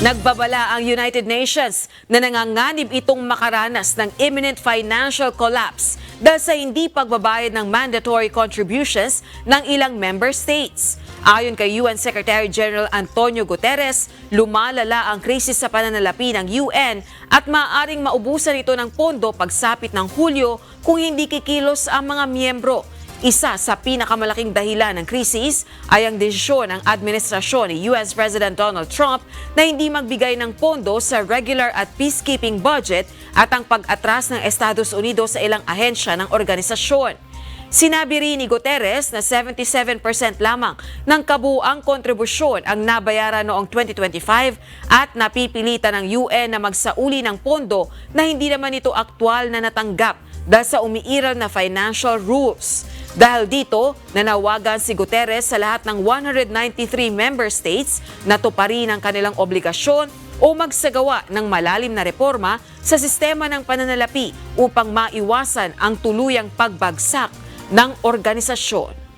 Nagbabala ang United Nations na nanganganib itong makaranas ng imminent financial collapse dahil sa hindi pagbabayad ng mandatory contributions ng ilang member states. Ayon kay UN Secretary General Antonio Guterres, lumalala ang krisis sa pananalapi ng UN at maaaring maubusan ito ng pondo pagsapit ng Hulyo kung hindi kikilos ang mga miyembro. Isa sa pinakamalaking dahilan ng krisis ay ang desisyon ng administrasyon ni US President Donald Trump na hindi magbigay ng pondo sa regular at peacekeeping budget at ang pag-atras ng Estados Unidos sa ilang ahensya ng organisasyon. Sinabi rin ni Guterres na 77% lamang ng kabuuang kontribusyon ang nabayaran noong 2025 at napipilitan ng UN na magsauli ng pondo na hindi naman ito aktwal na natanggap dahil sa umiiral na financial rules. Dahil dito, nanawagan si Guterres sa lahat ng 193 member states na tuparin ang kanilang obligasyon o magsagawa ng malalim na reforma sa sistema ng pananalapi upang maiwasan ang tuluyang pagbagsak ng organisasyon.